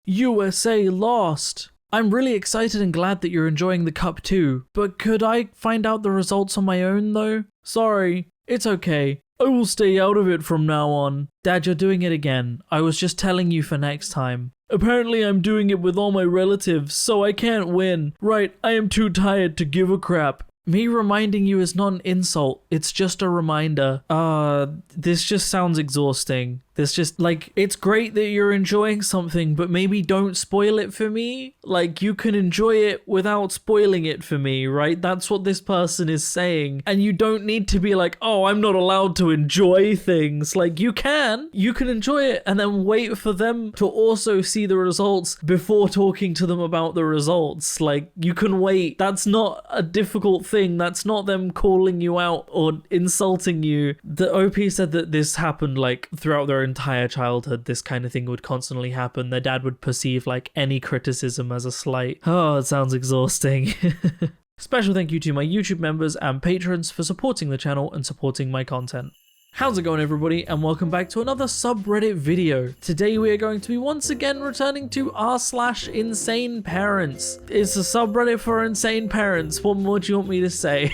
USA lost. I'm really excited and glad that you're enjoying the cup too, but could I find out the results on my own though? Sorry, it's okay. I will stay out of it from now on. Dad, you're doing it again. I was just telling you for next time. Apparently I'm doing it with all my relatives, so I can't win. Right, I am too tired to give a crap. Me reminding you is not an insult, it's just a reminder. This just sounds exhausting. This just, like, it's great that you're enjoying something, but maybe don't spoil it for me. Like, you can enjoy it without spoiling it for me, right? That's what this person is saying. And you don't need to be like, oh, I'm not allowed to enjoy things. Like, you can enjoy it and then wait for them to also see the results before talking to them about the results. Like, you can wait. That's not a difficult thing. That's not them calling you out or insulting you. The OP said that this happened, like, throughout their entire childhood. This kind of thing would constantly happen. Their dad would perceive like any criticism as a slight. Oh, it sounds exhausting. Special thank you to my YouTube members and patrons for supporting the channel and supporting my content. How's it going, everybody, and welcome back to another subreddit video. Today we are going to be once again returning to r/insaneparents. It's a subreddit for insane parents. What more do you want me to say?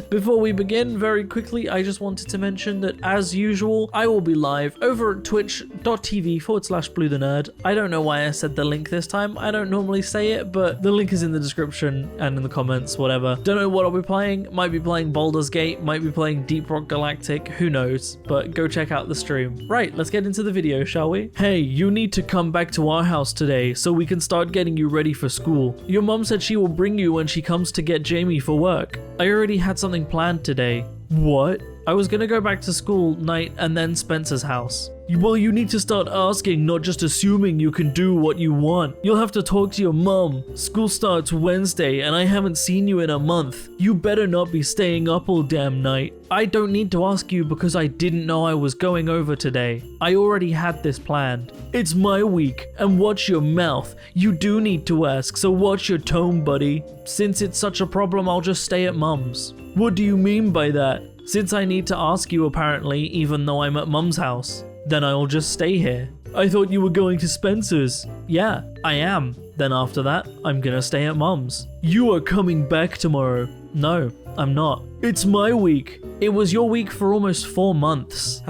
Before we begin, very quickly, I just wanted to mention that, as usual, I will be live over at twitch.tv/bluethenerd. I don't know why I said the link this time. I don't normally say it, but the link is in the description and in the comments, whatever. Don't know what I'll be playing. Might be playing Baldur's Gate, might be playing Deep Rock Galactic, who knows? But go check out the stream. Right, let's get into the video, shall we? Hey, you need to come back to our house today so we can start getting you ready for school. Your mom said she will bring you when she comes to get Jamie for work. I already had something planned today. What? I was gonna go back to school night and then Spencer's house. Well, you need to start asking, not just assuming you can do what you want. You'll have to talk to your mom. School starts Wednesday and I haven't seen you in a month. You better not be staying up all damn night. I don't need to ask you because I didn't know I was going over today. I already had this planned. It's my week, and watch your mouth. You do need to ask, so watch your tone, buddy. Since it's such a problem, I'll just stay at Mum's. What do you mean by that? Since I need to ask you apparently, even though I'm at Mum's house. Then I'll just stay here. I thought you were going to Spencer's. Yeah, I am. Then after that, I'm gonna stay at Mum's. You are coming back tomorrow. No, I'm not. It's my week. It was your week for almost 4 months.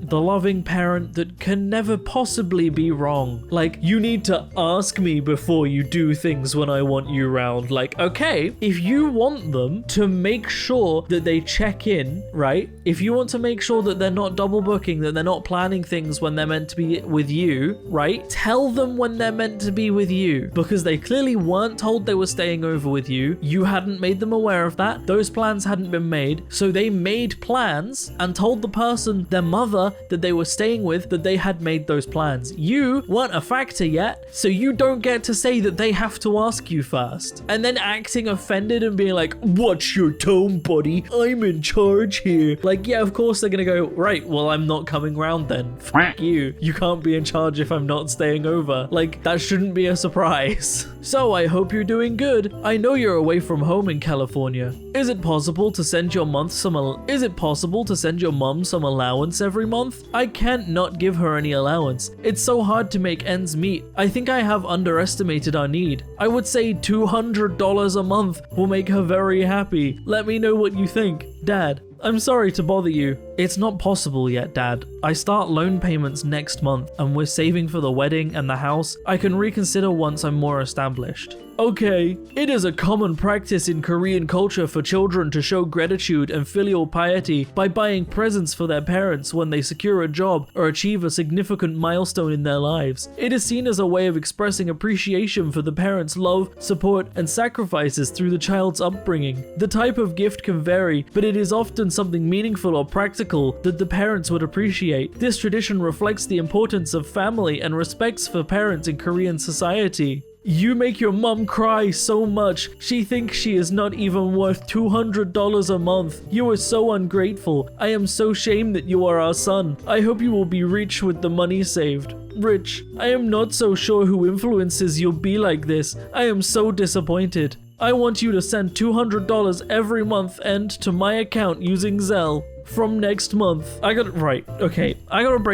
The loving parent that can never possibly be wrong. Like, you need to ask me before you do things when I want you around. Like, okay, if you want them to make sure that they check in, right? If you want to make sure that they're not double booking, that they're not planning things when they're meant to be with you, right? Tell them when they're meant to be with you, because they clearly weren't told they were staying over with you. You hadn't made them aware of that. Those plans hadn't been made. So they made plans and told the person, their mother, that they were staying with, that they had made those plans. You weren't a factor yet, so you don't get to say that they have to ask you first. And then acting offended and being like, watch your tone, buddy, I'm in charge here. Like, yeah, of course they're gonna go, right, well, I'm not coming round then. F you. You can't be in charge if I'm not staying over. Like, that shouldn't be a surprise. So I hope you're doing good. I know you're away from home in California. Is it possible to send your mom some allowance every month? I can't not give her any allowance. It's so hard to make ends meet. I think I have underestimated our need. I would say $200 a month will make her very happy. Let me know what you think. Dad, I'm sorry to bother you. It's not possible yet, Dad. I start loan payments next month and we're saving for the wedding and the house. I can reconsider once I'm more established. Okay, it is a common practice in Korean culture for children to show gratitude and filial piety by buying presents for their parents when they secure a job or achieve a significant milestone in their lives. It is seen as a way of expressing appreciation for the parents' love, support, and sacrifices through the child's upbringing. The type of gift can vary, but it is often something meaningful or practical that the parents would appreciate. This tradition reflects the importance of family and respects for parents in Korean society. You make your mom cry so much. She thinks she is not even worth $200 a month. You are so ungrateful. I am so ashamed that you are our son. I hope you will be rich with the money saved. Rich, I am not so sure who influences you'll be like this. I am so disappointed. I want you to send $200 every month and to my account using Zelle. from next month. I gotta break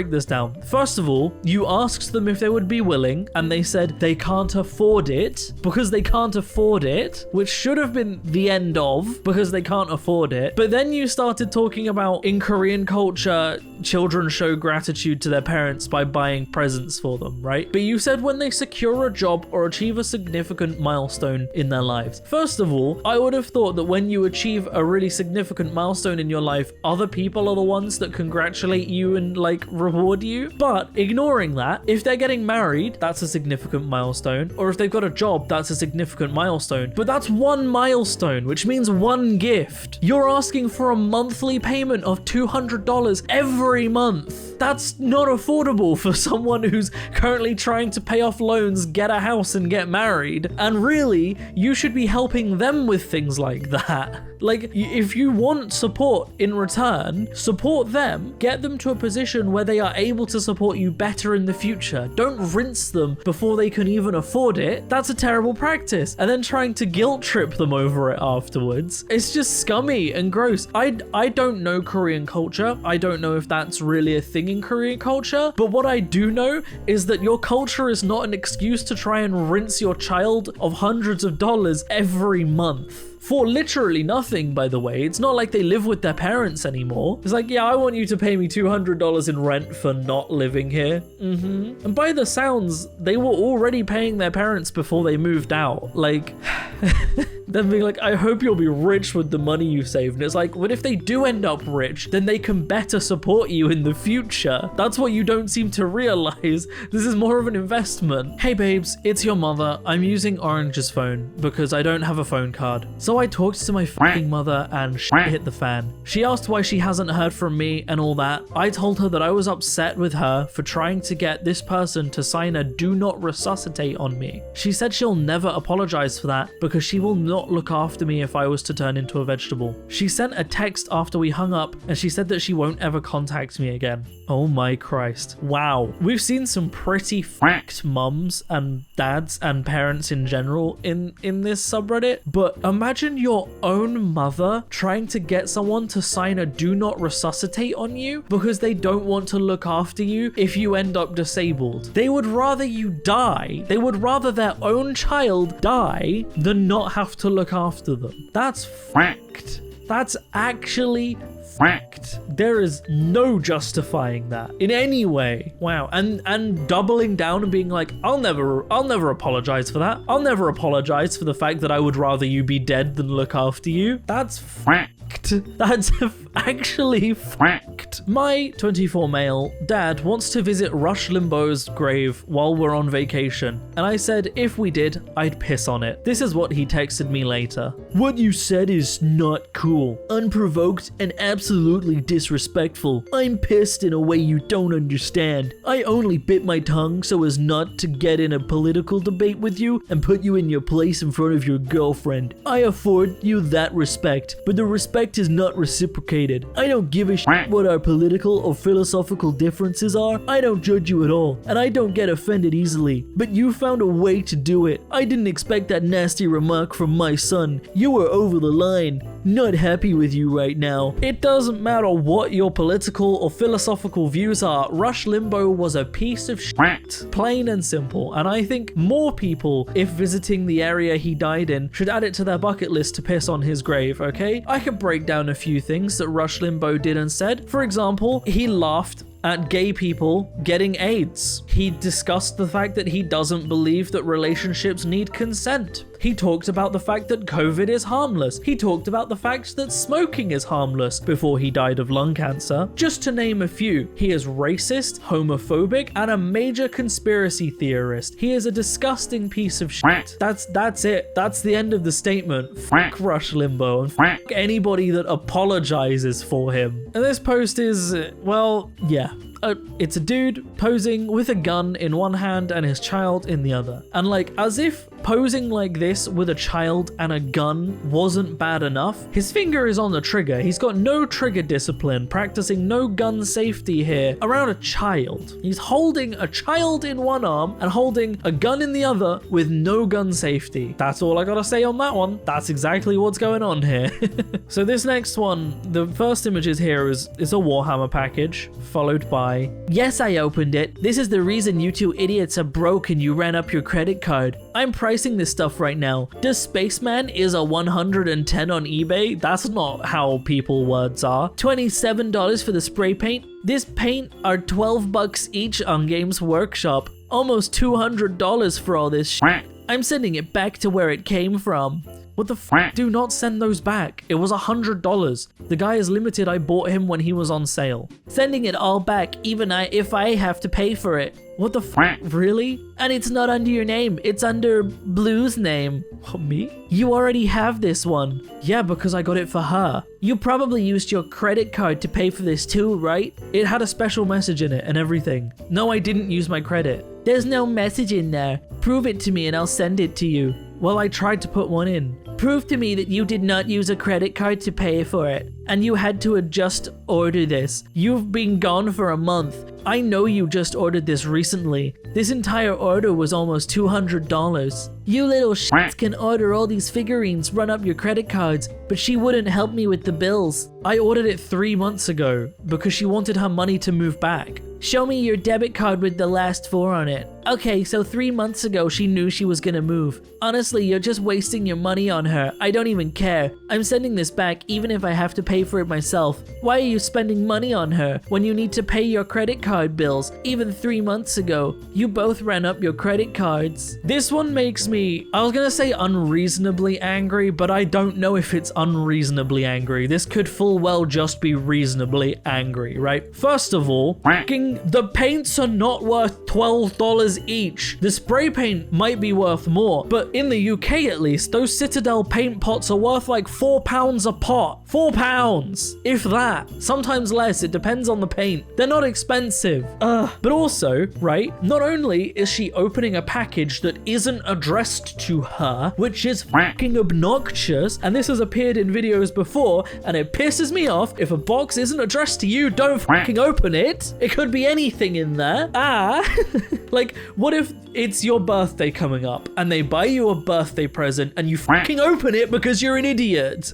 this down. First of all, you asked them if they would be willing, and they said they can't afford it because they can't afford it, which should have been the end of because they can't afford it. But then you started talking about in Korean culture, children show gratitude to their parents by buying presents for them, right? But you said when they secure a job or achieve a significant milestone in their lives. First of all, I would have thought that when you achieve a really significant milestone in your life, other people are the ones that congratulate you and like reward you. But ignoring that, if they're getting married, that's a significant milestone. Or if they've got a job, that's a significant milestone. But that's one milestone, which means one gift. You're asking for a monthly payment of $200 every month. That's not affordable for someone who's currently trying to pay off loans, get a house, and get married. And really, you should be helping them with things like that. Like, if you want support in return, support them, get them to a position where they are able to support you better in the future. Don't rinse them before they can even afford it. That's a terrible practice. And then trying to guilt trip them over it afterwards. It's just scummy and gross. I don't know Korean culture. I don't know if that's really a thing in Korean culture. But what I do know is that your culture is not an excuse to try and rinse your child of hundreds of dollars every month. For literally nothing, by the way. It's not like they live with their parents anymore. It's like, yeah, I want you to pay me $200 in rent for not living here. And by the sounds, they were already paying their parents before they moved out. Like, them being like, I hope you'll be rich with the money you saved. And it's like, what if they do end up rich? Then they can better support you in the future. That's what you don't seem to realize. This is more of an investment. Hey babes, it's your mother. I'm using Orange's phone because I don't have a phone card. So I talked to my fucking mother and shit hit the fan. She asked why she hasn't heard from me and all that. I told her that I was upset with her for trying to get this person to sign a do not resuscitate on me. She said she'll never apologize for that because she will not look after me if I was to turn into a vegetable. She sent a text after we hung up and she said that she won't ever contact me again. Oh my Christ. Wow. We've seen some pretty fucked mums and dads and parents in general in this subreddit, but imagine your own mother trying to get someone to sign a do not resuscitate on you because they don't want to look after you if you end up disabled. They would rather you die. They would rather their own child die than not have to look after them. That's fact. That's actually fact. There is no justifying that in any way. Wow. And doubling down and being like, I'll never apologize for that. I'll never apologize for the fact that I would rather you be dead than look after you. That's fact. That's actually fact. My 24 male dad wants to visit Rush Limbaugh's grave while we're on vacation, and I said if we did, I'd piss on it. This is what he texted me later. What you said is not cool, unprovoked, and absolutely disrespectful. I'm pissed in a way you don't understand. I only bit my tongue so as not to get in a political debate with you and put you in your place in front of your girlfriend. I afford you that respect, but the respect is not reciprocated. I don't give a shit what our political or philosophical differences are. I don't judge you at all, and I don't get offended easily. But you found a way to do it. I didn't expect that nasty remark from my son. You were over the line. Not happy with you right now. It doesn't matter what your political or philosophical views are. Rush Limbaugh was a piece of shit. Plain and simple. And I think more people, if visiting the area he died in, should add it to their bucket list to piss on his grave, okay? I could break down a few things that Rush Limbaugh did and said. For example, he laughed at gay people getting AIDS. He discussed the fact that he doesn't believe that relationships need consent. He talked about the fact that COVID is harmless. He talked about the fact that smoking is harmless before he died of lung cancer. Just to name a few, he is racist, homophobic, and a major conspiracy theorist. He is a disgusting piece of shit. That's it. That's the end of the statement. Fuck Rush Limbaugh and fuck anybody that apologizes for him. And this post is, well, yeah. it's a dude posing with a gun in one hand and his child in the other. And like, as if posing like this with a child and a gun wasn't bad enough, his finger is on the trigger. He's got no trigger discipline, practicing no gun safety here around a child. He's holding a child in one arm and holding a gun in the other with no gun safety. That's all I gotta say on that one. That's exactly what's going on here. So this next one, the first images here is a Warhammer package, followed by, yes, I opened it. This is the reason you two idiots are broke and you ran up your credit card. I'm pricing this stuff right now. Does Spaceman is a 110 on eBay? That's not how people words are. $27 for the spray paint. This paint are 12 bucks each on Games Workshop. Almost $200 for all this shit. I'm sending it back to where it came from. What the f? Do not send those back. It was $100. The guy is limited. I bought him when he was on sale. Sending it all back, even if I have to pay for it. What the f? Really? And it's not under your name. It's under Blue's name. What, me? You already have this one. Yeah, because I got it for her. You probably used your credit card to pay for this too, right? It had a special message in it and everything. No, I didn't use my credit. There's no message in there. Prove it to me and I'll send it to you. Well, I tried to put one in. Prove to me that you did not use a credit card to pay for it, and you had to just order this. You've been gone for a month. I know you just ordered this recently. This entire order was almost $200. You little shits can order all these figurines, run up your credit cards, but she wouldn't help me with the bills. I ordered it 3 months ago because she wanted her money to move back. Show me your debit card with the last 4 on it. Okay, so 3 months ago she knew she was gonna move. Honestly, you're just wasting your money on her. I don't even care. I'm sending this back even if I have to pay for it myself. Why are you spending money on her when you need to pay your credit card bills? Even 3 months ago, you both ran up your credit cards. This one makes me, I was gonna say unreasonably angry, but I don't know if it's unreasonably angry. This could full well just be reasonably angry, right? First of all, the paints are not worth $12 each. The spray paint might be worth more, but in the UK at least, those Citadel paint pots are worth like £4 a pot. £4, if that. Sometimes less, it depends on the paint. They're not expensive. But also, right, not only is she opening a package that isn't addressed to her, which is fucking obnoxious, and this has appeared in videos before, and it pisses me off. If a box isn't addressed to you, don't fucking open it. It could be anything in there. Like, what if it's your birthday coming up and they buy you a birthday present and you fucking open it because you're an idiot?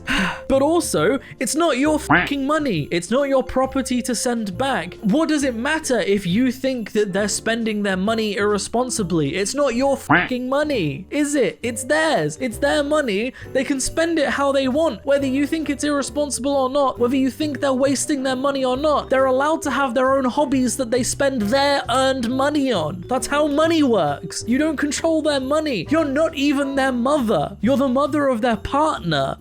But also, it's not your fucking money. It's not your property to send back. What does it matter if you think that they're spending their money irresponsibly? It's not your fucking money, is it? It's theirs. It's their money. They can spend it how they want, whether you think it's irresponsible or not, whether you think they're wasting their money or not. They're allowed to have their own hobbies that they spend their earned money on. That's how money works. You don't control their money. You're not even their mother. You're the mother of their partner.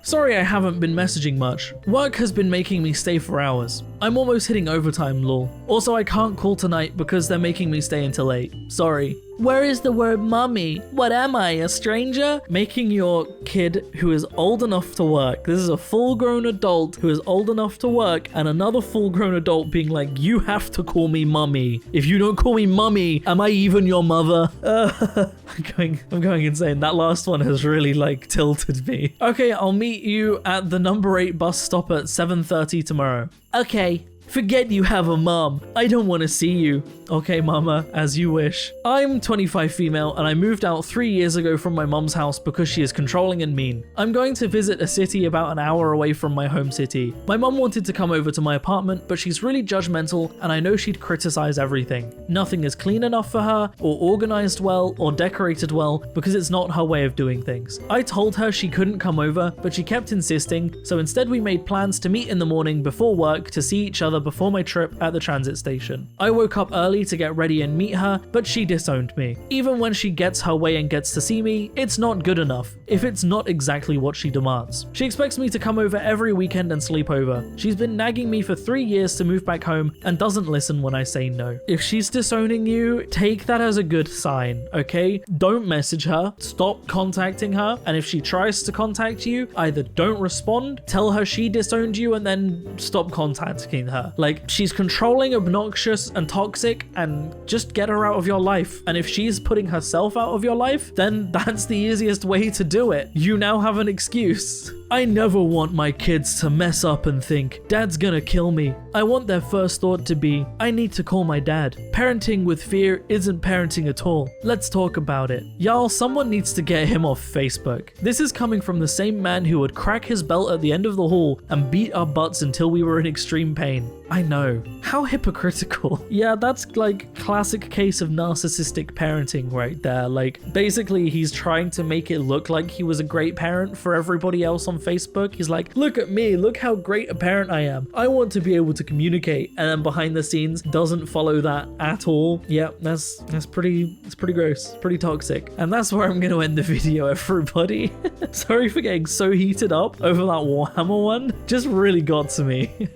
Sorry I haven't been messaging much. Work has been making me stay for hours. I'm almost hitting overtime, lol. Also, I can't call tonight because they're making me stay until 8. Sorry. Where is the word mummy? What am I, a stranger? Making your kid who is old enough to work. This is a full-grown adult who is old enough to work, and another full-grown adult being like, you have to call me mummy. If you don't call me mummy, am I even your mother? I'm going insane. That last one has really like tilted me. Okay, I'll meet you at the number 8 bus stop at 7:30 tomorrow. Okay. Forget you have a mom. I don't want to see you. Okay, mama, as you wish. I'm 25 female and I moved out 3 years ago from my mom's house because she is controlling and mean. I'm going to visit a city about an hour away from my home city. My mom wanted to come over to my apartment, but she's really judgmental and I know she'd criticize everything. Nothing is clean enough for her, or organized well, or decorated well, because it's not her way of doing things. I told her she couldn't come over, but she kept insisting, so instead we made plans to meet in the morning before work to see each other before my trip at the transit station. I woke up early way to get ready and meet her, but she disowned me. Even when she gets her way and gets to see me, it's not good enough, if it's not exactly what she demands. She expects me to come over every weekend and sleep over. She's been nagging me for 3 years to move back home and doesn't listen when I say no. If she's disowning you, take that as a good sign, okay? Don't message her, stop contacting her, and if she tries to contact you, either don't respond, tell her she disowned you, and then stop contacting her. Like, she's controlling, obnoxious, and toxic, and just get her out of your life. And if she's putting herself out of your life, then that's the easiest way to do it. You now have an excuse. I never want my kids to mess up and think, Dad's gonna kill me. I want their first thought to be, I need to call my dad. Parenting with fear isn't parenting at all. Let's talk about it. Y'all, someone needs to get him off Facebook. This is coming from the same man who would crack his belt at the end of the hall and beat our butts until we were in extreme pain. I know. How hypocritical. Yeah, that's like classic case of narcissistic parenting right there. Like, basically he's trying to make it look like he was a great parent for everybody else on Facebook. He's like, look at me, look how great a parent I am. I want to be able to communicate. And then behind the scenes doesn't follow that at all. Yeah, it's pretty gross, pretty toxic. And that's where I'm going to end the video, everybody. Sorry for getting so heated up over that Warhammer one. Just really got to me.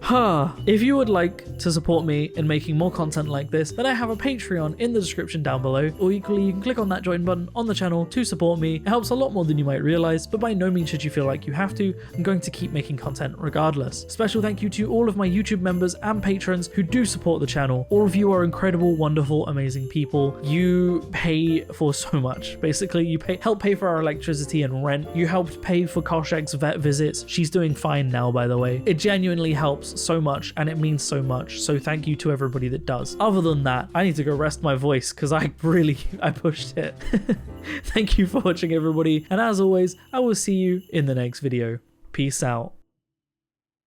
If you would like to support me in making more content like this, then I have a Patreon in the description down below, or equally you can click on that join button on the channel to support me. It helps a lot more than you might realize, but by no means should you feel like you have to. I'm going to keep making content regardless. Special thank you to all of my YouTube members and patrons who do support the channel. All of you are incredible, wonderful, amazing people. You pay for so much. Basically, you help pay for our electricity and rent. You helped pay for Koshek's vet visits. She's doing fine now, by the way. It genuinely helps so much, and it means so much. So thank you to everybody that does. Other than that, I need to go rest my voice because I pushed it. Thank you for watching, everybody. And as always, I will see you in the next video. Peace out.